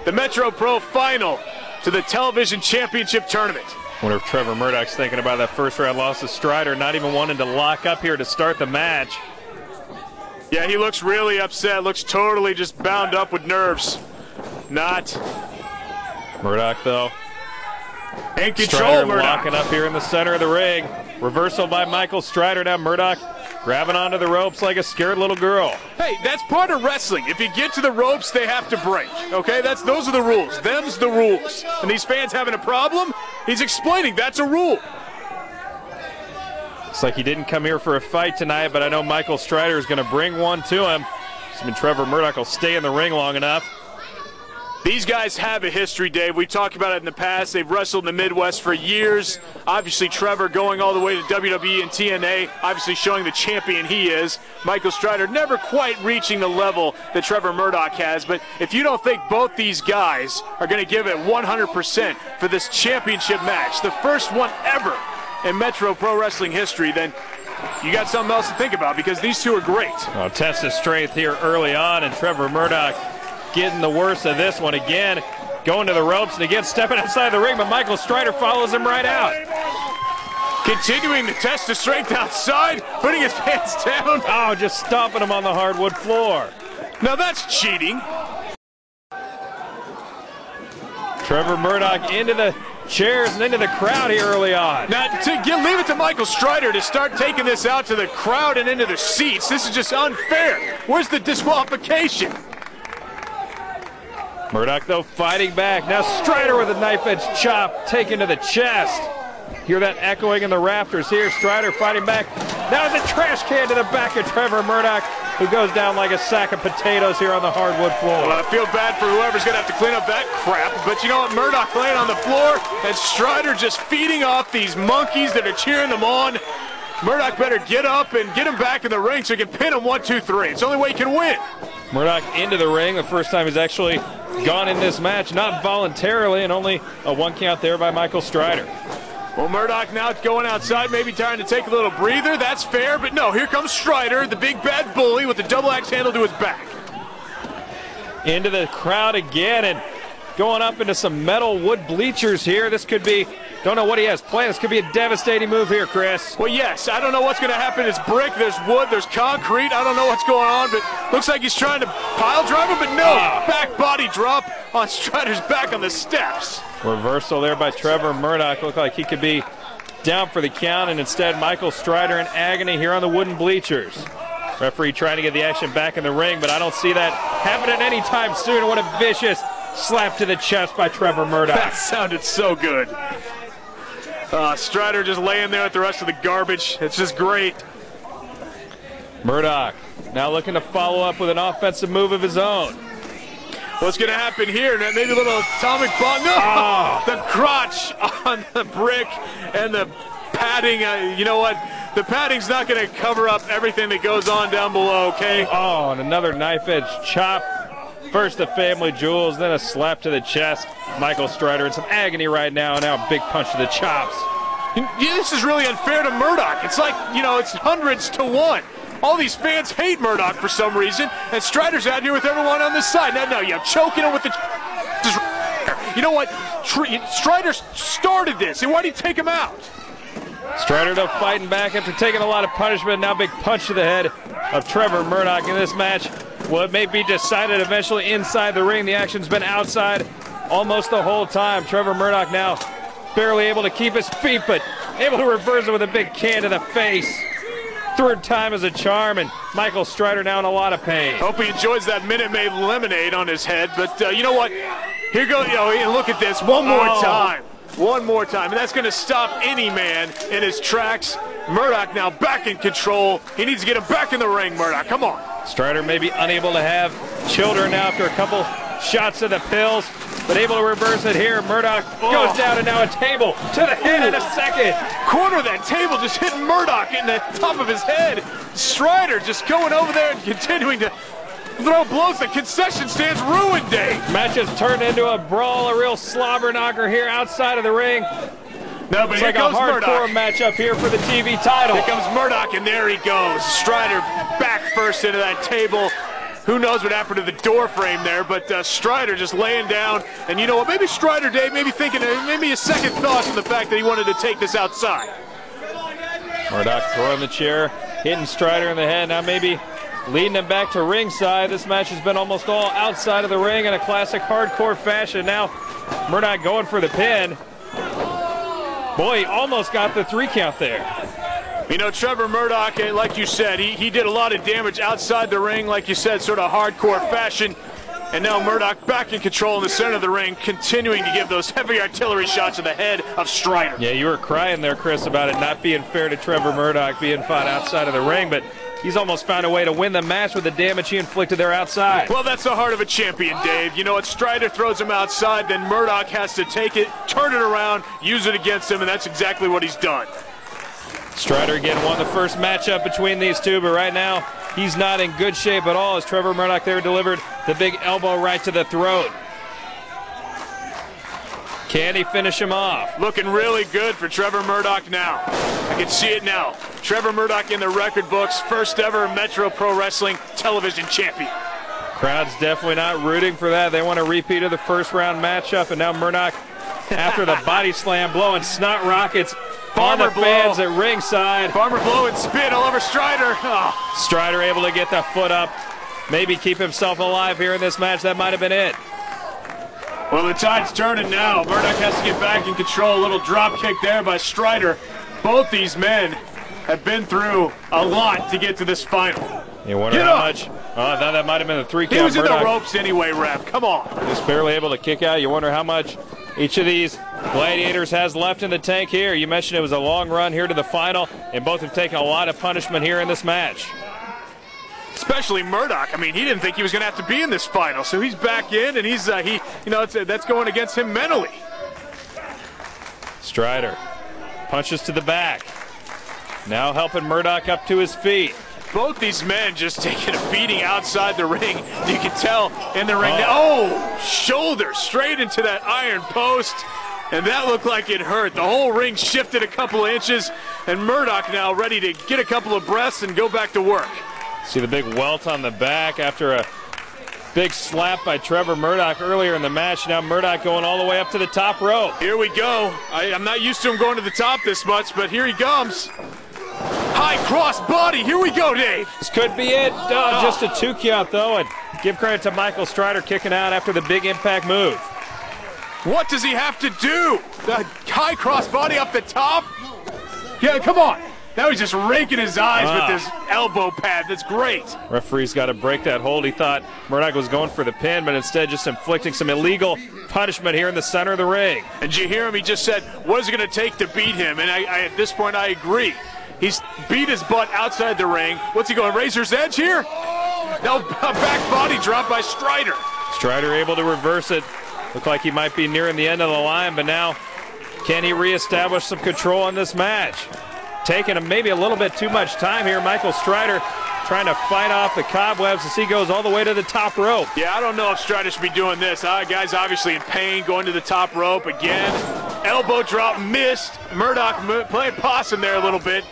the Metro Pro final to the television championship tournament. Wonder if Trevor Murdock's thinking about that first round loss to Strider, not even wanting to lock up here to start the match. Yeah, he looks really upset, looks totally just bound up with nerves. Not. Murdock, though. In control, Strider Murdock. locking up here in the center of the ring. Reversal by Michael Strider. Now Murdock grabbing onto the ropes like a scared little girl. Hey, that's part of wrestling. If you get to the ropes, they have to break. Okay, those are the rules. Them's the rules. And these fans having a problem, he's explaining that's a rule. Looks like he didn't come here for a fight tonight, but I know Michael Strider is going to bring one to him. Trevor Murdock will stay in the ring long enough. These guys have a history, Dave. We talked about it in the past. They've wrestled in the Midwest for years. Obviously, Trevor going all the way to WWE and TNA, obviously showing the champion he is. Michael Strider never quite reaching the level that Trevor Murdock has. But if you don't think both these guys are going to give it 100% for this championship match, the first one ever in Metro Pro Wrestling history, then you got something else to think about, because these two are great. Oh, test of strength here early on, and Trevor Murdock getting the worst of this one again, going to the ropes and again stepping outside the ring, but Michael Strider follows him right out. Continuing the test of strength outside, putting his hands down. Oh, just stomping him on the hardwood floor. Now that's cheating. Trevor Murdock into the chairs and into the crowd here early on. Now, leave it to Michael Strider to start taking this out to the crowd and into the seats. This is just unfair. Where's the disqualification? Murdock, though, fighting back. Now Strider with a knife-edge chop taken to the chest. Hear that echoing in the rafters here. Strider fighting back. Now the trash can to the back of Trevor Murdock, who goes down like a sack of potatoes here on the hardwood floor. Well, I feel bad for whoever's going to have to clean up that crap. But you know what? Murdock laying on the floor and Strider just feeding off these monkeys that are cheering them on. Murdock better get up and get him back in the ring so he can pin him 1, 2, 3. It's the only way he can win. Murdock into the ring, the first time he's actually gone in this match, not voluntarily, and only a 1 count there by Michael Strider. Well, Murdock now going outside, maybe trying to take a little breather. That's fair, but no, here comes Strider, the big bad bully with the double axe handle to his back. Into the crowd again and going up into some metal wood bleachers here. This could be, don't know what he has planned. This could be a devastating move here, Chris. Well, yes, I don't know what's going to happen. It's brick, there's wood, there's concrete. I don't know what's going on, but looks like he's trying to pile drive him, but no, back body drop on Strider's back on the steps. Reversal there by Trevor Murdock. Looked like he could be down for the count, and instead Michael Strider in agony here on the wooden bleachers. Referee trying to get the action back in the ring, but I don't see that happening anytime soon. What a vicious slap to the chest by Trevor Murdock. That sounded so good. Strider just laying there with the rest of the garbage. It's just great. Murdock now looking to follow up with an offensive move of his own. What's going to happen here? Maybe a little atomic bomb. No! The crotch on the brick and the padding. You know what? The padding's not going to cover up everything that goes on down below, okay? Oh, and another knife-edge chop. First the family jewels, then a slap to the chest. Michael Strider in some agony right now, and now a big punch to the chops. This is really unfair to Murdock. It's like, you know, it's hundreds to 1. All these fans hate Murdock for some reason, and Strider's out here with everyone on this side. No, you're choking him with the... You know what? Strider started this, and why did he take him out? Strider though fighting back after taking a lot of punishment. Now big punch to the head of Trevor Murdock in this match. Well, it may be decided eventually inside the ring. The action's been outside almost the whole time. Trevor Murdock now barely able to keep his feet, but able to reverse it with a big can to the face. Third time is a charm, and Michael Strider now in a lot of pain. Hope he enjoys that Minute Maid lemonade on his head, but you know what? Here goes, look at this, one more time. One more time, and that's going to stop any man in his tracks. Murdock now back in control. He needs to get him back in the ring, Murdock. Come on. Strider may be unable to have children now after a couple shots of the pills, but able to reverse it here. Murdock goes down, and now a table to the head in a second. Corner of that table just hitting Murdock in the top of his head. Strider just going over there and continuing to throw blows. The concession stand's ruined, Dave. Match has turned into a brawl, a real slobber knocker here outside of the ring. No, but it's here like goes a hardcore Murdock. matchup here for the TV title. Here comes Murdock, and there he goes. Strider back first into that table. Who knows what happened to the door frame there, but Strider just laying down. And you know what, maybe Strider, Dave, maybe thinking, maybe a second thought on the fact that he wanted to take this outside. Murdock throwing the chair, hitting Strider in the head. Now maybe leading him back to ringside. This match has been almost all outside of the ring in a classic hardcore fashion. Now Murdock going for the pin. Boy, he almost got the 3 count there. You know, Trevor Murdock, like you said, he did a lot of damage outside the ring, like you said, sort of hardcore fashion. And now Murdock back in control in the center of the ring, continuing to give those heavy artillery shots to the head of Strider. Yeah, you were crying there, Chris, about it not being fair to Trevor Murdock being fought outside of the ring, but he's almost found a way to win the match with the damage he inflicted there outside. Well, that's the heart of a champion, Dave. You know what? Strider throws him outside, then Murdock has to take it, turn it around, use it against him, and that's exactly what he's done. Strider again won the first matchup between these two, but right now he's not in good shape at all as Trevor Murdock there delivered the big elbow right to the throat. Can he finish him off? Looking really good for Trevor Murdock now. I can see it now. Trevor Murdock in the record books, first ever Metro Pro Wrestling television champion. Crowd's definitely not rooting for that. They want a repeat of the first round matchup, and now Murdock, after the body slam, blowing snot rockets on the fans at ringside. Farmer blow and spin all over Strider. Oh. Strider able to get the foot up, maybe keep himself alive here in this match. That might have been it. Well, the tide's turning now. Murdock has to get back in control. A little drop kick there by Strider. Both these men have been through a lot to get to this final. You wonder how much. Oh, I thought that might have been a 3 count. He was Murdock, in the ropes anyway, Rev. Come on. Just barely able to kick out. You wonder how much each of these gladiators has left in the tank here. You mentioned it was a long run here to the final, and both have taken a lot of punishment here in this match. Especially Murdock. I mean, he didn't think he was going to have to be in this final, so he's back in, and he's that's going against him mentally. Strider punches to the back. Now helping Murdock up to his feet. Both these men just taking a beating outside the ring. You can tell in the ring. Oh, shoulder straight into that iron post. And that looked like it hurt. The whole ring shifted a couple of inches. And Murdock now ready to get a couple of breaths and go back to work. See the big welt on the back after a big slap by Trevor Murdock earlier in the match. Now Murdock going all the way up to the top rope. Here we go. I'm not used to him going to the top this much, but here he comes. High cross body. Here we go, Dave. This could be it. Just a 2 count, though. And give credit to Michael Strider kicking out after the big impact move. What does he have to do? The high cross body up the top? Yeah, come on. Now he's just raking his eyes with this elbow pad. That's great. Referee's got to break that hold. He thought Murdock was going for the pin, but instead just inflicting some illegal punishment here in the center of the ring. And did you hear him? He just said, what is it going to take to beat him? And at this point, I agree. He's beat his butt outside the ring. What's he going, Razor's Edge here? No, a back body drop by Strider. Strider able to reverse it. Looked like he might be nearing the end of the line, but now can he reestablish some control in this match? Taking him maybe a little bit too much time here. Michael Strider trying to fight off the cobwebs as he goes all the way to the top rope. Yeah, I don't know if Strider should be doing this. Guy's obviously in pain, going to the top rope again. Elbow drop missed. Murdock playing possum there a little bit.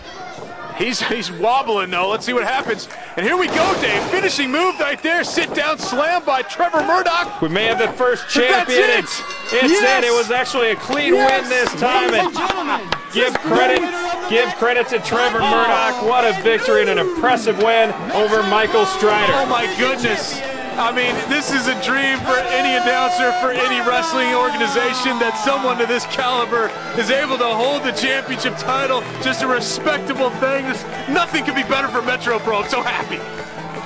He's wobbling, though. Let's see what happens. And here we go, Dave. Finishing move right there. Sit down slam by Trevor Murdock. We may have the first champion. That's it. It was actually a clean win this time. And give credit to Trevor Murdock. What a victory and an impressive win over Michael Strider. Oh, my goodness. I mean, this is a dream for any announcer, for any wrestling organization, that someone to this caliber is able to hold the championship title. Just a respectable thing. Nothing could be better for Metro Pro. I'm so happy.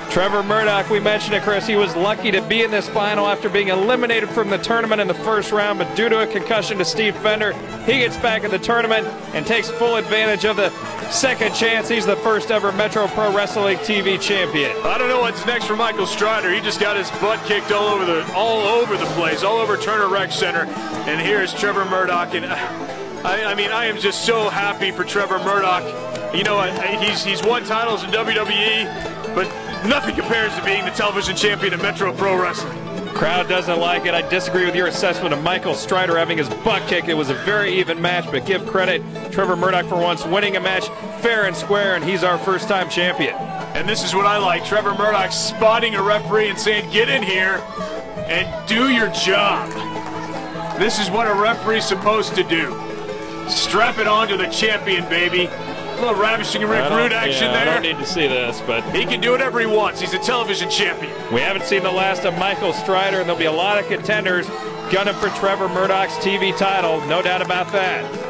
Trevor Murdock, we mentioned it, Chris, he was lucky to be in this final after being eliminated from the tournament in the first round, but due to a concussion to Steve Fender, he gets back in the tournament and takes full advantage of the second chance. He's the first ever Metro Pro Wrestling TV champion. I don't know what's next for Michael Strider. He just got his butt kicked all over the place, all over Turner Rec Center. And here's Trevor Murdock. And I am just so happy for Trevor Murdock. You know what? He's won titles in WWE, but nothing compares to being the television champion of Metro Pro Wrestling. Crowd doesn't like it. I disagree with your assessment of Michael Strider having his butt kicked. It was a very even match, but give credit Trevor Murdock for once winning a match fair and square, and he's our first-time champion. And this is what I like. Trevor Murdock spotting a referee and saying, get in here and do your job. This is what a referee's supposed to do. Strap it on to the champion, baby. A little ravishing Rick Rude action there. I don't need to see this, but he can do whatever he wants. He's a television champion. We haven't seen the last of Michael Strider, and there'll be a lot of contenders gunning for Trevor Murdock's TV title. No doubt about that.